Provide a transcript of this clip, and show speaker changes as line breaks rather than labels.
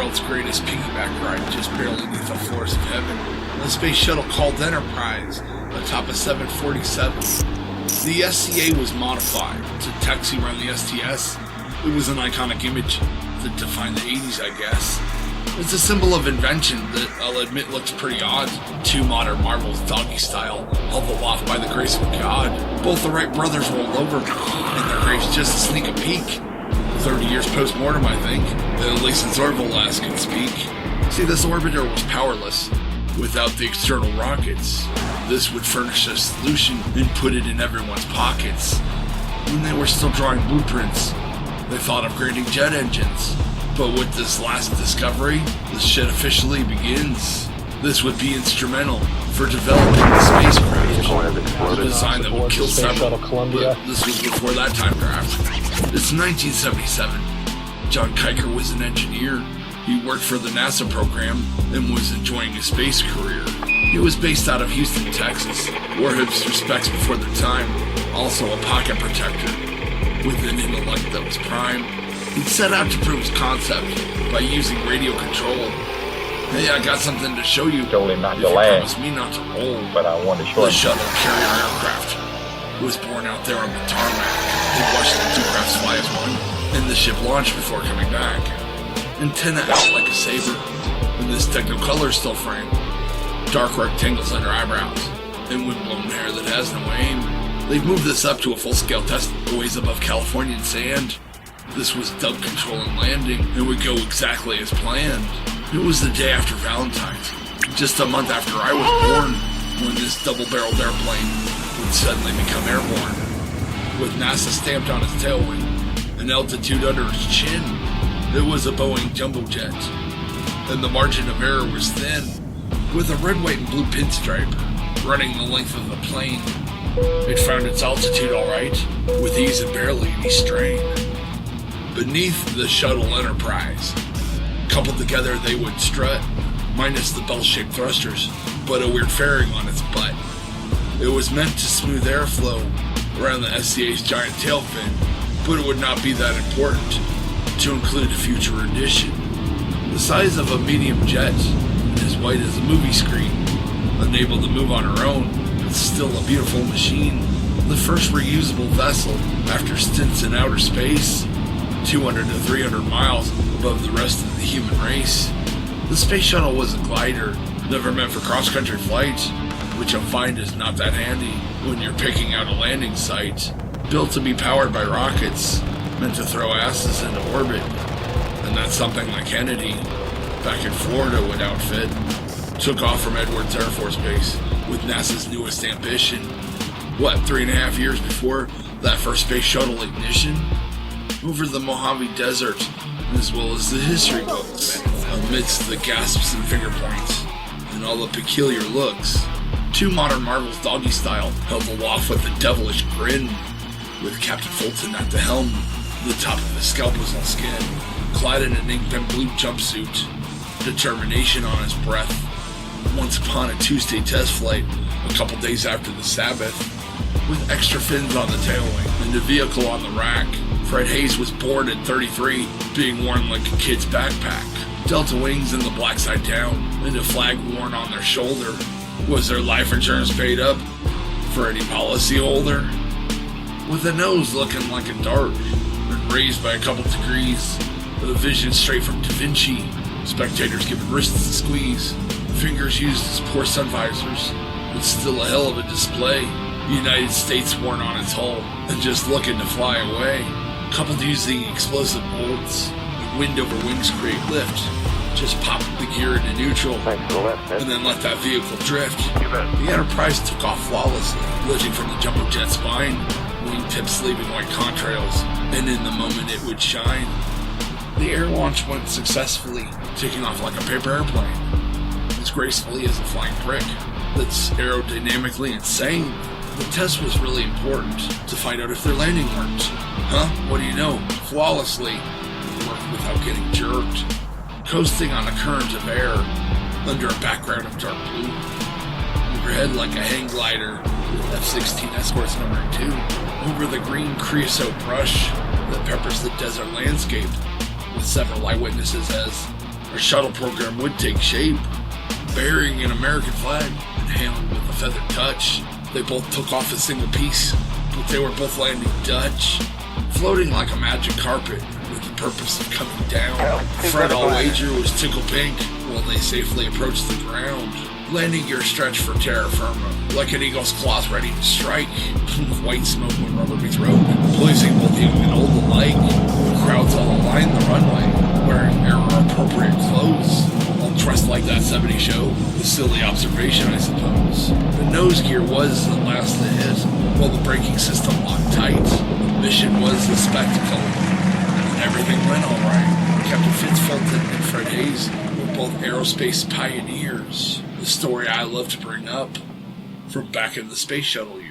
world's greatest piggyback ride just barely beneath the floors of heaven. A space shuttle called Enterprise, atop a 747. The S.C.A. was modified to taxi around the S.T.S. It was an iconic image that defined the 80s, I guess. It's a symbol of invention that I'll admit looks pretty odd. Two modern marvels, doggy style, held aloft by the grace of God. Both the Wright brothers rolled over, and their graves just to sneak a peek. 30 years post-mortem, I think, at least since Orville last could speak. See, this orbiter was powerless without the external rockets. This would furnish a solution and put it in everyone's pockets. When they were still drawing blueprints, they thought of creating jet engines. But with this last discovery, the shit officially begins. This would be instrumental for developing the spacecraft, a design that would kill several, but this was before that time draft. It's 1977. John Kiker was an engineer. He worked for the NASA program and was enjoying his space career. He was based out of Houston, Texas, wore his respects before their time, also a pocket protector, with an intellect that was prime. He'd set out to prove his concept by using radio control. Hey, I got something to show you.
Totally not
if
your
you
land,
promise me not to roll.
but I want to show
The
you.
shuttle carrier aircraft was born out there on the tarmac. They watched the two crafts fly as one, and the ship launched before coming back. Antenna out like a saber, in this Technicolor still frame. Dark rectangles under eyebrows, and windblown hair that has no aim. They've moved this up to a full-scale test ways above Californian sand. This was dub control and landing, and would go exactly as planned. It was the day after Valentine's, just a month after I was born, when this double-barreled airplane would suddenly become airborne. With NASA stamped on its tail wing, an altitude under its chin, it was a Boeing jumbo jet, and the margin of error was thin, with a red, white, and blue pinstripe running the length of the plane. It found its altitude all right, with ease and barely any strain. Beneath the shuttle Enterprise, coupled together they would strut, minus the bell-shaped thrusters, but a weird fairing on its butt. It was meant to smooth airflow around the S.C.A.'s giant tail fin, but it would not be that important to include a future edition. The size of a medium jet, and as white as a movie screen, unable to move on her own, but still a beautiful machine. The first reusable vessel after stints in outer space, 200 to 300 miles above the rest of the human race. The space shuttle was a glider, never meant for cross-country flights, which you'll find is not that handy when you're picking out a landing site. Built to be powered by rockets, meant to throw asses into orbit, and that's something like Kennedy, back in Florida, would outfit. Took off from Edwards Air Force Base with NASA's newest ambition. 3.5 years before that first space shuttle ignition? Over the Mojave Desert, as well as the history books, amidst the gasps and finger points, and all the peculiar looks. Two modern marvels doggy style held aloft with a devilish grin, with Captain Fulton at the helm. The top of his scalp was all skin, clad in an ink pen blue jumpsuit, determination on his breath. Once upon a Tuesday test flight, a couple days after the Sabbath, with extra fins on the tail wing and a vehicle on the rack. Fred Hayes was born at 33, being worn like a kid's backpack. Delta wings and the black side down, and a flag worn on their shoulder. Was their life insurance paid up for any policyholder? With a nose looking like a dart, and raised by a couple degrees, with a vision straight from Da Vinci. Spectators giving wrists a squeeze, fingers used as poor sun visors, but still a hell of a display. United States worn on its hull, and just looking to fly away. Coupled using explosive bolts, wind over wings create lift. Just pop the gear into neutral, and then let that vehicle drift. The Enterprise took off flawlessly, lifting from the jumbo jet spine, wingtips leaving white contrails, and in the moment it would shine. The air launch went successfully, taking off like a paper airplane, as gracefully as a flying brick. That's aerodynamically insane. The test was really important to find out if their landing worked. Huh? What do you know? Flawlessly. It worked without getting jerked. Coasting on a current of air, under a background of dark blue. Overhead like a hang glider, with F-16 escorts number 2. Over the green creosote brush that peppers the desert landscape, with several eyewitnesses as our shuttle program would take shape. Bearing an American flag and hailing with a feathered touch, they both took off a single piece, but they were both landing Dutch, floating like a magic carpet with the purpose of coming down. Fred all wager was tickle pink while they safely approached the ground. Landing gear stretched for terra firma, like an eagle's claws ready to strike. White smoke when rubber meets road, pleasing both young and old alike. Crowds all lined the runway, wearing era-appropriate clothes, all dressed like that 70s show. A silly observation, I suppose. The nose gear was the last to hit, while the braking system locked tight. The mission was a spectacle, and everything went alright. Captain Fitzfulton and Fred Hayes were both aerospace pioneers. The story I love to bring up from back in the space shuttle years.